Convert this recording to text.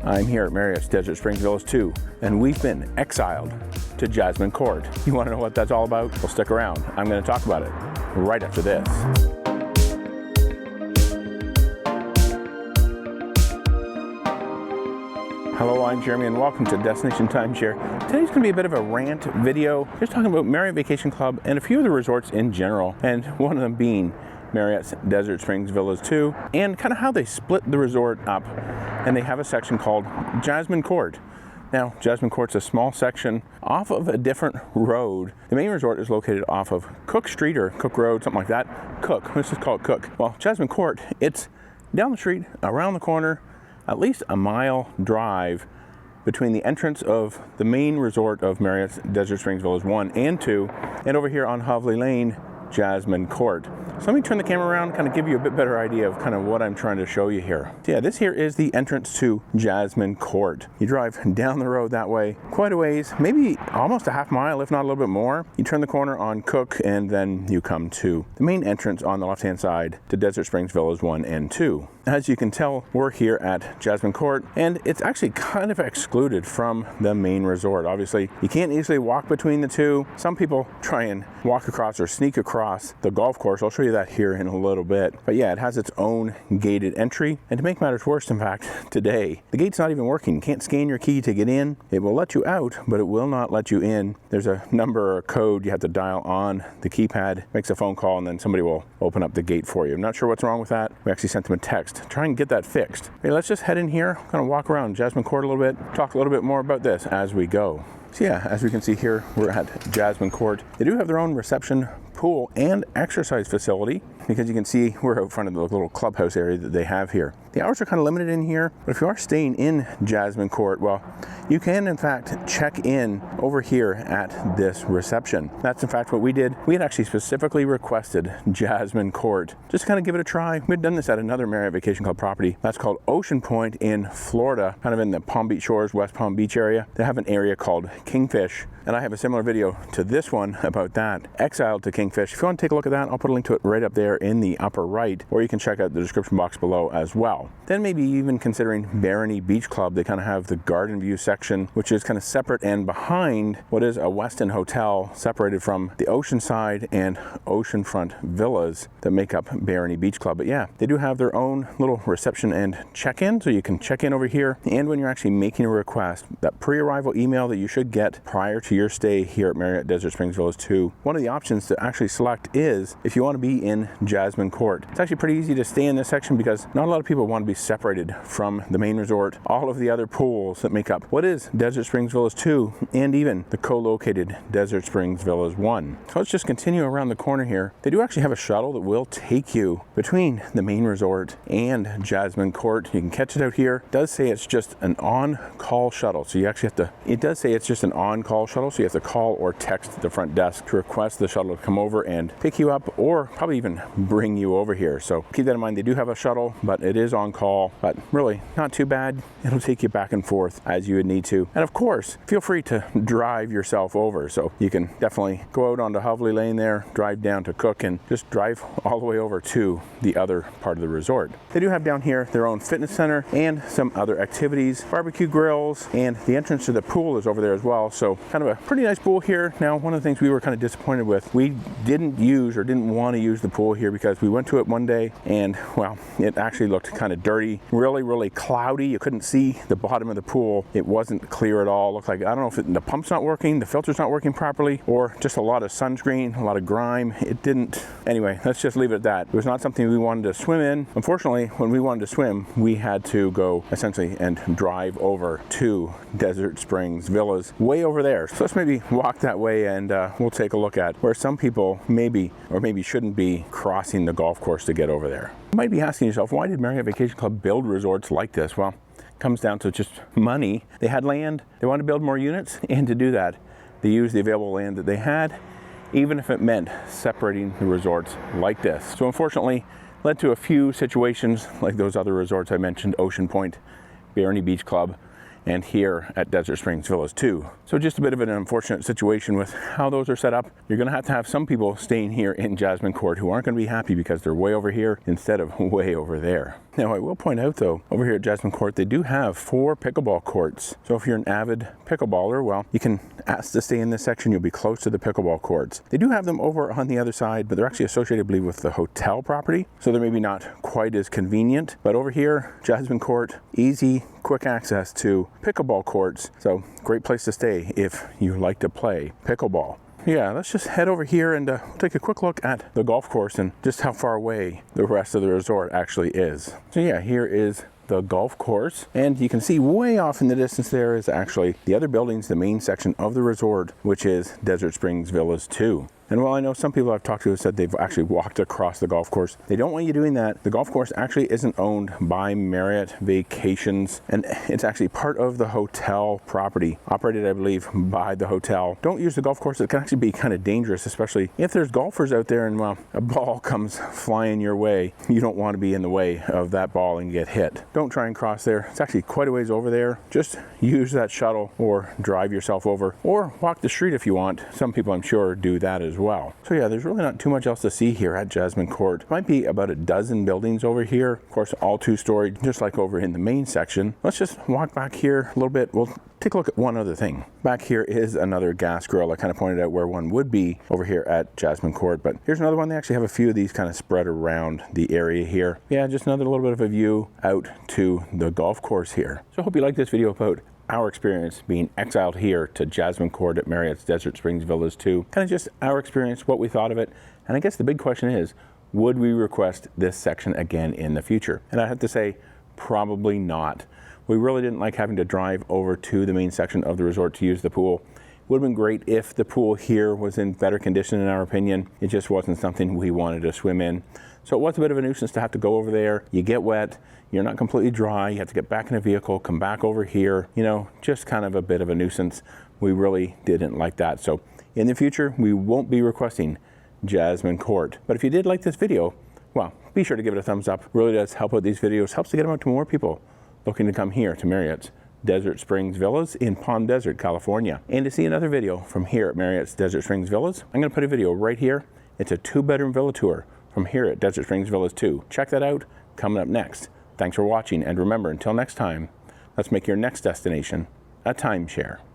I'm here at Marriott's Desert Springs Villas II, and we've been exiled to Jasmine Court. You want to know what that's all about? Well, stick around. I'm going to talk about it right after this. Hello, I'm Jeremy and welcome to Destination Timeshare. Today's going to be a bit of a rant video, just talking about Marriott Vacation Club and a few of the resorts in general, and one of them being Marriott's Desert Springs Villas II, and kind of how they split the resort up, and they have a section called Jasmine Court. Now, Jasmine Court's a small section off of a different road. The main resort is located off of Cook Street or Cook Road, something like that. Cook, let's just call it Cook. Well, Jasmine Court, it's down the street, around the corner, at least a mile drive between the entrance of the main resort of Marriott's Desert Springs Villas 1 and 2, and over here on Hovely Lane, Jasmine Court. So let me turn the camera around, kind of give you a bit better idea of kind of what I'm trying to show you here. So yeah, this here is the entrance to Jasmine Court. You drive down the road that way quite a ways, maybe almost a half mile, if not a little bit more. You turn the corner on Cook and then you come to the main entrance on the left-hand side to Desert Springs Villas 1 and 2. As you can tell, we're here at Jasmine Court, and it's actually kind of excluded from the main resort. Obviously, you can't easily walk between the two. Some people try and walk across or sneak across the golf course. I'll show you that here in a little bit. But yeah, it has its own gated entry. And to make matters worse, in fact, today, the gate's not even working. You can't scan your key to get in. It will let you out, but it will not let you in. There's a number or a code you have to dial on the keypad, makes a phone call, and then somebody will open up the gate for you. I'm not sure what's wrong with that. We actually sent them a text. Try and get that fixed. Okay, let's just head in here, kind of walk around Jasmine Court a little bit, talk a little bit more about this as we go. So yeah, as we can see here, we're at Jasmine Court. They do have their own reception, pool, and exercise facility, because you can see we're out front of the little clubhouse area that they have here. The hours are kind of limited in here, but if you are staying in Jasmine Court, well, you can in fact check in over here at this reception. That's in fact what we did. We had actually specifically requested Jasmine Court, just to kind of give it a try. We'd done this at another Marriott Vacation Club property. That's called Ocean Point in Florida, kind of in the Palm Beach Shores, West Palm Beach area. They have an area called Kingfish, and I have a similar video to this one about that, Exiled to Kingfish. If you want to take a look at that, I'll put a link to it right up there in the upper right, or you can check out the description box below as well. Then maybe even considering Barony Beach Club. They kind of have the Garden View section, which is kind of separate and behind what is a Westin hotel, separated from the Oceanside and Oceanfront villas that make up Barony Beach Club. But yeah, they do have their own little reception and check-in, so you can check in over here. And when you're actually making a request, that pre-arrival email that you should get prior to your stay here at Marriott Desert Springs Villas 2, one of the options to actually select is if you want to be in Jasmine Court. It's actually pretty easy to stay in this section because not a lot of people want to be separated from the main resort, all of the other pools that make up what is Desert Springs Villas 2, and even the co-located Desert Springs Villas 1. So let's just continue around the corner here. They do actually have a shuttle that will take you between the main resort and Jasmine Court. You can catch it out here. It does say it's just an on-call shuttle, so you actually have to, it does say it's just an on-call shuttle, so you have to call or text the front desk to request the shuttle to come over and pick you up, or probably even bring you over here. So keep that in mind. They do have a shuttle, but it is on call, but really not too bad. It'll take you back and forth as you would need to. And of course, feel free to drive yourself over. So you can definitely go out onto Hovely Lane there, drive down to Cook, and just drive all the way over to the other part of the resort. They do have down here their own fitness center and some other activities, barbecue grills, and the entrance to the pool is over there as well. So kind of a pretty nice pool here. Now, one of the things we were kind of disappointed with, we didn't want to use the pool here because we went to it one day and, well, it actually looked kind of dirty, really cloudy. You couldn't see the bottom of the pool. It wasn't clear at all. It looked like, I don't know if the pump's not working, the filter's not working properly, or just a lot of sunscreen, a lot of grime. It didn't. Anyway, let's just leave it at that. It was not something we wanted to swim in. Unfortunately, when we wanted to swim, we had to go essentially and drive over to Desert Springs Villas way over there. So let's maybe walk that way and we'll take a look at where some people maybe or maybe shouldn't be crossing the golf course to get over there. You might be asking yourself, why did Marriott Vacation Club build resorts like this? Well, it comes down to just money. They had land, they wanted to build more units, and to do that, they used the available land that they had, even if it meant separating the resorts like this. So unfortunately, led to a few situations like those other resorts I mentioned, Ocean Point, Barony Beach Club, and here at Desert Springs Villas II. So just a bit of an unfortunate situation with how those are set up. You're going to have some people staying here in Jasmine Court who aren't going to be happy because they're way over here instead of way over there. Now I will point out though, over here at Jasmine Court, they do have 4 pickleball courts. So if you're an avid pickleballer, well, you can ask to stay in this section. You'll be close to the pickleball courts. They do have them over on the other side, but they're actually associated, I believe, with the hotel property. So they're maybe not quite as convenient. But over here, Jasmine Court, easy, quick access to pickleball courts. So great place to stay if you like to play pickleball. Yeah, let's just head over here and we'll take a quick look at the golf course and just how far away the rest of the resort actually is. So yeah, here is the golf course, and you can see way off in the distance there is actually the other buildings, the main section of the resort, which is Desert Springs Villas II. And while I know some people I've talked to have said they've actually walked across the golf course, they don't want you doing that. The golf course actually isn't owned by Marriott Vacations, and it's actually part of the hotel property, operated, I believe, by the hotel. Don't use the golf course. It can actually be kind of dangerous, especially if there's golfers out there and, well, a ball comes flying your way. You don't want to be in the way of that ball and get hit. Don't try and cross there. It's actually quite a ways over there. Just use that shuttle or drive yourself over, or walk the street if you want. Some people, I'm sure, do that as well. So yeah, there's really not too much else to see here at Jasmine Court. Might be about a dozen buildings over here. Of course, all 2-story, just like over in the main section. Let's just walk back here a little bit. We'll take a look at one other thing. Back here is another gas grill. I kind of pointed out where one would be over here at Jasmine Court, but here's another one. They actually have a few of these kind of spread around the area here. Yeah, just another little bit of a view out to the golf course here. So I hope you like this video about our experience being exiled here to Jasmine Court at Marriott's Desert Springs Villas II. Kind of just our experience, what we thought of it. And I guess the big question is, would we request this section again in the future? And I have to say, probably not. We really didn't like having to drive over to the main section of the resort to use the pool. Would have been great if the pool here was in better condition, in our opinion. It just wasn't something we wanted to swim in. So it was a bit of a nuisance to have to go over there. You get wet, you're not completely dry, you have to get back in a vehicle, come back over here, you know, just kind of a bit of a nuisance. We really didn't like that. So in the future, we won't be requesting Jasmine Court. But if you did like this video, well, be sure to give it a thumbs up. It really does help out these videos, helps to get them out to more people looking to come here to Marriott's Desert Springs Villas in Palm Desert, California. And to see another video from here at Marriott's Desert Springs Villas, I'm going to put a video right here. It's a 2-bedroom villa tour from here at Desert Springs Villas II. Check that out, coming up next. Thanks for watching, and remember, until next time, let's make your next destination a timeshare.